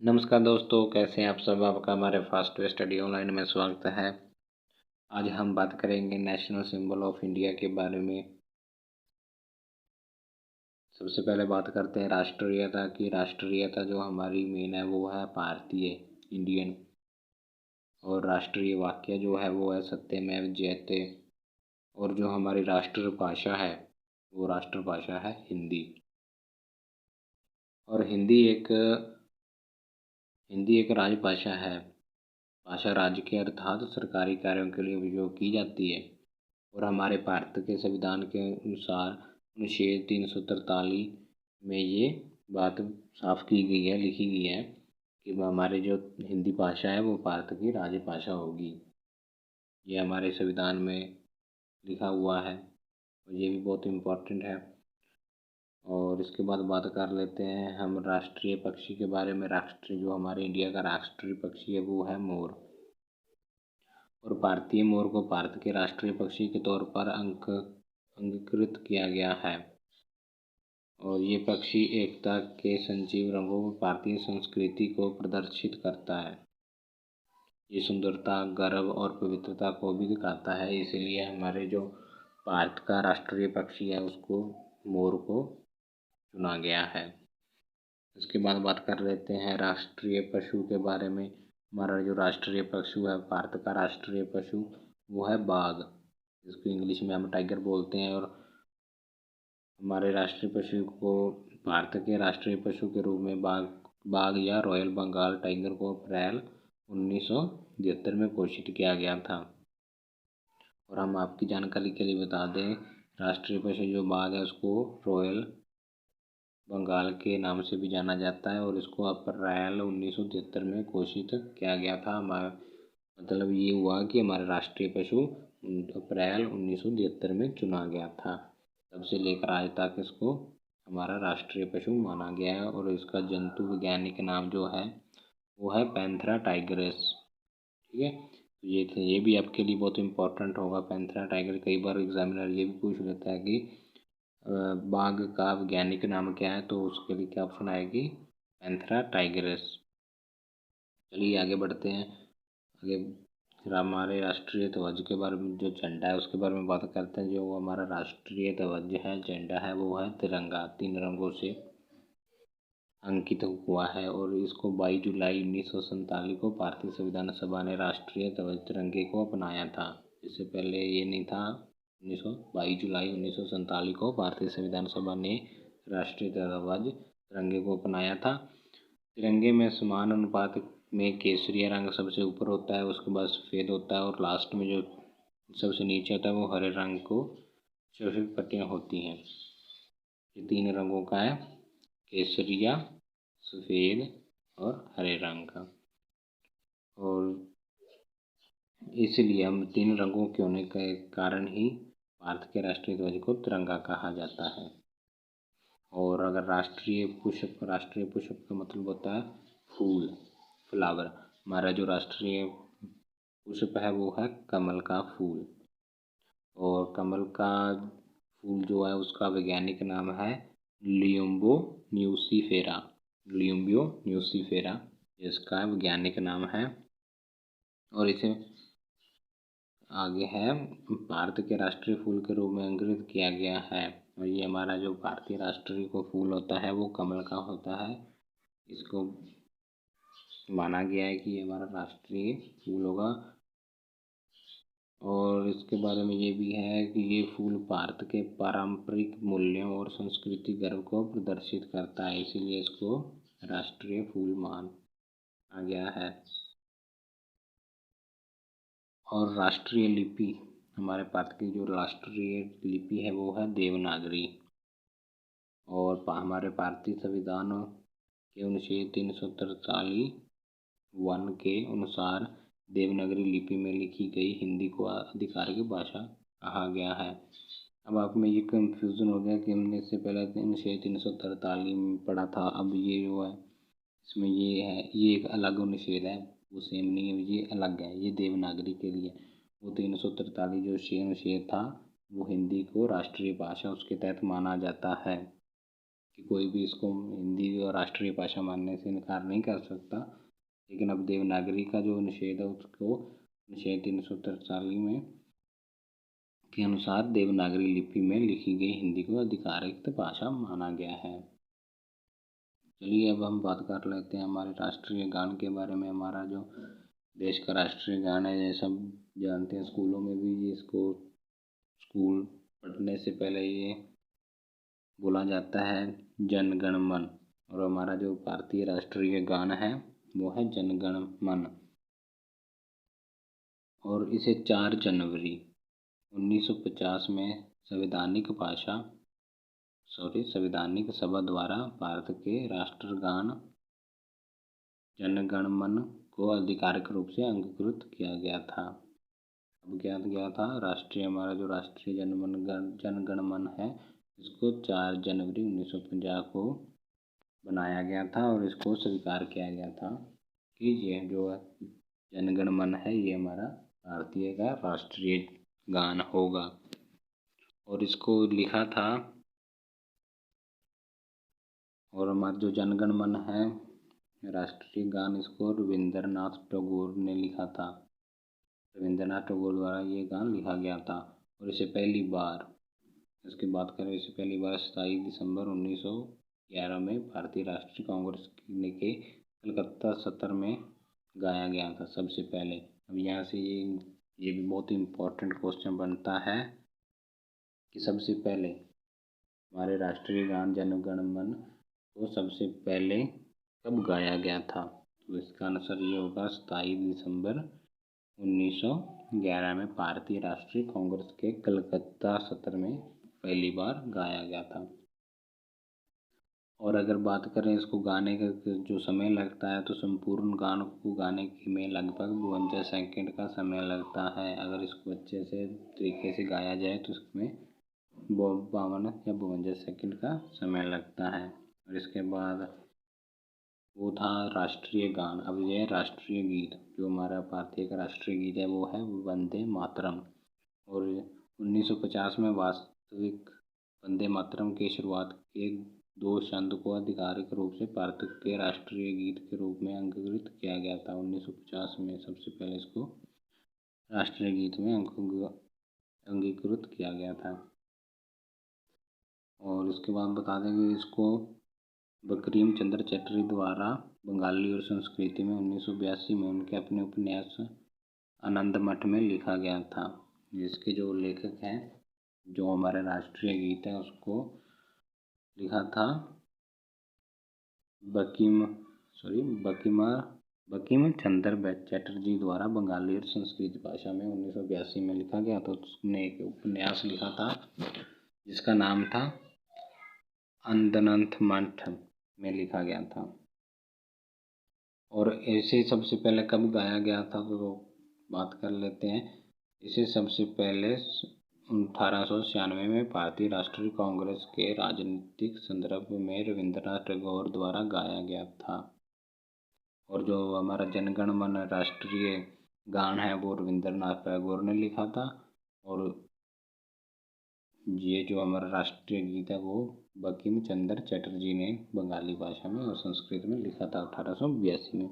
नमस्कार दोस्तों, कैसे हैं आप सब। आपका हमारे फास्ट वे स्टडी ऑनलाइन में स्वागत है। आज हम बात करेंगे नेशनल सिंबल ऑफ इंडिया के बारे में। सबसे पहले बात करते हैं राष्ट्रीयता की। राष्ट्रीयता जो हमारी मेन है वो है भारतीय, इंडियन। और राष्ट्रीय वाक्य जो है वो है सत्यमेव जयते। और जो हमारी राष्ट्रभाषा है वो राष्ट्रभाषा है हिंदी। और हिंदी एक राजभाषा है। भाषा राज्य के अर्थात सरकारी कार्यों के लिए उपयोग की जाती है। और हमारे भारत के संविधान के अनुसार अनुच्छेद 343 में ये बात साफ की गई है, लिखी गई है कि हमारी जो हिंदी भाषा है वो भारत की राजभाषा होगी। ये हमारे संविधान में लिखा हुआ है और ये भी बहुत इम्पोर्टेंट है। और इसके बाद बात कर लेते हैं हम राष्ट्रीय पक्षी के बारे में। राष्ट्रीय जो हमारे इंडिया का राष्ट्रीय पक्षी है वो है मोर। और भारतीय मोर को भारत के राष्ट्रीय पक्षी के तौर पर अंगीकृत किया गया है। और ये पक्षी एकता के संजीव रंगों में भारतीय संस्कृति को प्रदर्शित करता है। ये सुंदरता, गर्व और पवित्रता को भी दिखाता है। इसलिए हमारे जो भारत का राष्ट्रीय पक्षी है उसको, मोर को चुना गया है। इसके बाद बात कर लेते हैं राष्ट्रीय पशु के बारे में। हमारा जो राष्ट्रीय पशु है, भारत का राष्ट्रीय पशु, वो है बाघ, जिसको इंग्लिश में हम टाइगर बोलते हैं। और हमारे राष्ट्रीय पशु को, भारत के राष्ट्रीय पशु के रूप में बाघ या रॉयल बंगाल टाइगर को अप्रैल 1973 में घोषित किया गया था। और हम आपकी जानकारी के लिए बता दें, राष्ट्रीय पशु जो बाघ है उसको रॉयल बंगाल के नाम से भी जाना जाता है। और इसको अप्रैल 1973 में घोषित किया गया था। हमारा मतलब ये हुआ कि हमारा राष्ट्रीय पशु अप्रैल 1973 में चुना गया था। तब से लेकर आज तक इसको हमारा राष्ट्रीय पशु माना गया है। और इसका जंतु वैज्ञानिक नाम जो है वो है पैंथेरा टाइगरस। ठीक है, तो ये भी आपके लिए बहुत इंपॉर्टेंट होगा। पैंथेरा टाइगर, कई बार एग्जामिनर ये भी पूछ लेता है कि बाघ का वैज्ञानिक नाम क्या है, तो उसके लिए क्या ऑप्शन आएगी, पैंथेरा टाइगरस। चलिए आगे बढ़ते हैं। आगे फिर हमारे राष्ट्रीय ध्वज के बारे में, जो झंडा है उसके बारे में बात करते हैं। जो हमारा राष्ट्रीय ध्वज है, झंडा है, वो है तिरंगा, 3 रंगों से अंकित हुआ है। और इसको 22 जुलाई 1947 को भारतीय संविधान सभा ने राष्ट्रीय ध्वज तिरंगे को अपनाया था। इससे पहले ये नहीं था। 22 जुलाई 1947 को भारतीय संविधान सभा ने राष्ट्रीय ध्वज तिरंगे को अपनाया था। तिरंगे में समान अनुपात में केसरिया रंग सबसे ऊपर होता है, उसके बाद सफ़ेद होता है, और लास्ट में जो सबसे नीचे होता है वो हरे रंग को सफ़ेद पट्टियाँ होती हैं। ये 3 रंगों का है, केसरिया, सफ़ेद और हरे रंग का। और इसलिए हम 3 रंगों के होने के कारण ही भारत के राष्ट्रीय ध्वज को तिरंगा कहा जाता है। और अगर राष्ट्रीय पुष्प का मतलब होता है फूल, फ्लावर। हमारा जो राष्ट्रीय पुष्प है वो है कमल का फूल। और कमल का फूल जो है उसका वैज्ञानिक नाम है लियुम्बो न्यूसीफेरा। लियुम्बियो न्यूसीफेरा इसका वैज्ञानिक नाम है। और इसे आगे है भारत के राष्ट्रीय फूल के रूप में अंकित किया गया है। और ये हमारा जो भारतीय राष्ट्रीय को फूल होता है वो कमल का होता है। इसको माना गया है कि ये हमारा राष्ट्रीय फूल होगा। और इसके बारे में ये भी है कि ये फूल भारत के पारंपरिक मूल्यों और संस्कृति गर्व को प्रदर्शित करता है, इसीलिए इसको राष्ट्रीय फूल माना गया है। और राष्ट्रीय लिपि, हमारे भारत की जो राष्ट्रीय लिपि है वो है देवनागरी। और हमारे भारतीय संविधान के अनुच्छेद 343(1) के अनुसार देवनागरी लिपि में लिखी गई हिंदी को अधिकार की भाषा कहा गया है। अब आप में ये कंफ्यूजन हो गया कि हमने इससे पहले अनुच्छेद 343 में पढ़ा था, अब ये जो है इसमें ये है, ये एक अलग अनुच्छेद है, वो सेम नहीं है, ये अलग है, ये देवनागरी के लिए। वो 343 जो अनुच्छेद था वो हिंदी को राष्ट्रीय भाषा उसके तहत माना जाता है। कि कोई भी इसको हिंदी और राष्ट्रीय भाषा मानने से इनकार नहीं कर सकता। लेकिन अब देवनागरी का जो निषेध है उसको अनुच्छेद 343 में के अनुसार देवनागरी लिपि में लिखी गई हिंदी को आधिकारिक भाषा माना गया है। चलिए अब हम बात कर लेते हैं हमारे राष्ट्रीय गान के बारे में। हमारा जो देश का राष्ट्रीय गान है, ये सब जानते हैं, स्कूलों में भी इसको स्कूल पढ़ने से पहले ये बोला जाता है जन गण मन। और हमारा जो भारतीय राष्ट्रीय गान है वो है जन गण मन। और इसे 4 जनवरी 1950 में संवैधानिक सभा द्वारा भारत के राष्ट्रगान जन गण मन को आधिकारिक रूप से अंगीकृत किया गया था। अब क्या गया था, हमारा जो राष्ट्रीय जन गण मन है इसको 4 जनवरी 1950 को बनाया गया था और इसको स्वीकार किया गया था कि ये जो जन गण मन है ये हमारा भारतीय का राष्ट्रीय गान होगा। और इसको लिखा था, और हमारा जो जन गण मन है राष्ट्रीय गान, इसको रविंद्रनाथ टैगोर ने लिखा था। रविंद्रनाथ टैगोर द्वारा ये गान लिखा गया था। और इसे पहली बार, इसकी बात करें, इसे पहली बार 27 दिसंबर 1911 में भारतीय राष्ट्रीय कांग्रेस के कलकत्ता सत्र में गाया गया था सबसे पहले। अब यहाँ से ये भी बहुत इम्पोर्टेंट क्वेश्चन बनता है कि सबसे पहले हमारे राष्ट्रीय गान जन गण मन को सबसे पहले कब गाया गया था। तो इसका आंसर ये होगा 27 दिसंबर 1911 में भारतीय राष्ट्रीय कांग्रेस के कलकत्ता सत्र में पहली बार गाया गया था। और अगर बात करें इसको गाने का जो समय लगता है, तो संपूर्ण गान को गाने में लगभग 52 सेकंड का समय लगता है। अगर इसको अच्छे से तरीके से गाया जाए तो इसमें 52 या 52 सेकंड का समय लगता है। और इसके बाद वो था राष्ट्रीय गान। अब ये राष्ट्रीय गीत, जो हमारा भारतीय का राष्ट्रीय गीत है वो है वंदे मातरम। और 1950 में वास्तविक वंदे मातरम की शुरुआत के 2 छंद को आधिकारिक रूप से भारत के राष्ट्रीय गीत के रूप में अंगीकृत किया गया था। 1950 में सबसे पहले इसको राष्ट्रीय गीत में अंगीकृत किया गया था। और इसके बाद बता दें कि इसको बंकिम चंद्र चटर्जी द्वारा बंगाली और संस्कृति में 1982 में उनके अपने उपन्यास आनंद मठ में लिखा गया था। जिसके जो लेखक हैं, जो हमारे राष्ट्रीय गीत है उसको लिखा था बंकिम चंद्र चटर्जी द्वारा बंगाली और संस्कृत भाषा में 1982 में लिखा गया। तो उसने एक उपन्यास लिखा था जिसका नाम था आनंद मठ में लिखा गया था। और इसे सबसे पहले कब गाया गया था तो बात कर लेते हैं। इसे सबसे पहले 1896 में भारतीय राष्ट्रीय कांग्रेस के राजनीतिक संदर्भ में रविंद्रनाथ टैगोर द्वारा गाया गया था। और जो हमारा जनगण मन राष्ट्रीय गान है वो रविंद्रनाथ टैगोर ने लिखा था। और ये जो हमारा राष्ट्रीय गीत है वो बंकिम चंद्र चटर्जी ने बंगाली भाषा में और संस्कृत में लिखा था 1882 में।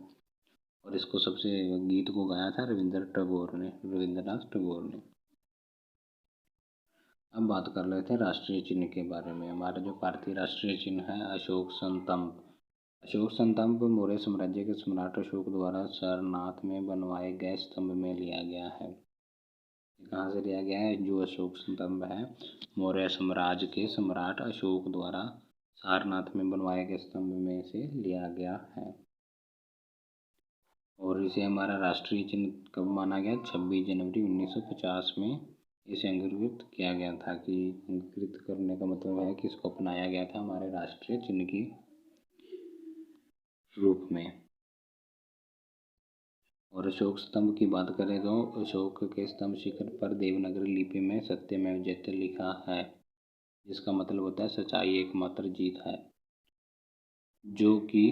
और इसको सबसे गीत को गाया था रविंद्रनाथ टैगोर ने। अब बात कर लेते हैं राष्ट्रीय चिन्ह के बारे में। हमारा जो भारतीय राष्ट्रीय चिन्ह है अशोक स्तंभ। अशोक स्तंभ मौर्य साम्राज्य के सम्राट अशोक द्वारा सारनाथ में बनवाए गए स्तंभ में लिया गया है। कहाँ से लिया गया है? जो अशोक स्तंभ है मौर्य साम्राज्य के सम्राट अशोक द्वारा सारनाथ में बनवाए गए स्तंभ में से लिया गया है। और इसे हमारा राष्ट्रीय चिन्ह कब माना गया? 26 जनवरी 1950 में इसे अंगीकृत किया गया था। कि अंगीकृत करने का मतलब है कि इसको अपनाया गया था हमारे राष्ट्रीय चिन्ह की रूप में। और अशोक स्तंभ की बात करें तो अशोक के स्तंभ शिखर पर देवनागरी लिपि में सत्यमेव जयते लिखा है, जिसका मतलब होता है सच्चाई एकमात्र जीत है, जो कि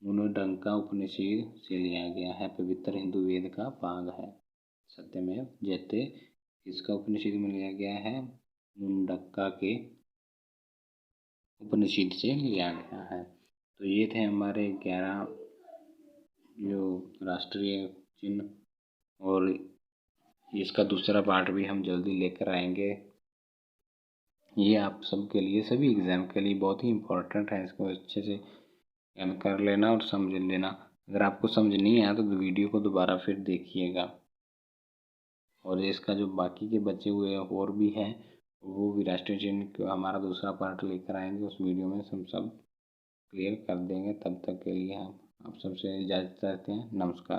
मुंडका उपनिषद से लिया गया है, पवित्र हिंदू वेद का भाग है। सत्यमेव जयते इसका उपनिषद में लिया गया है, मुंडका के उपनिषद से लिया गया है। तो ये थे हमारे 11 जो राष्ट्रीय चिन्ह, और इसका दूसरा पार्ट भी हम जल्दी लेकर आएंगे। ये आप सबके लिए, सभी एग्ज़ाम के लिए बहुत ही इम्पोर्टेंट है, इसको अच्छे से याद कर लेना और समझ लेना। अगर आपको समझ नहीं आया तो वीडियो को दोबारा फिर देखिएगा, और इसका जो बाकी के बचे हुए और भी हैं वो भी राष्ट्रीय चिन्ह का हमारा दूसरा पार्ट लेकर आएंगे, उस वीडियो में हम सब क्लियर कर देंगे। तब तक के लिए हम आप सबसे इजाज़त चाहते हैं। नमस्कार।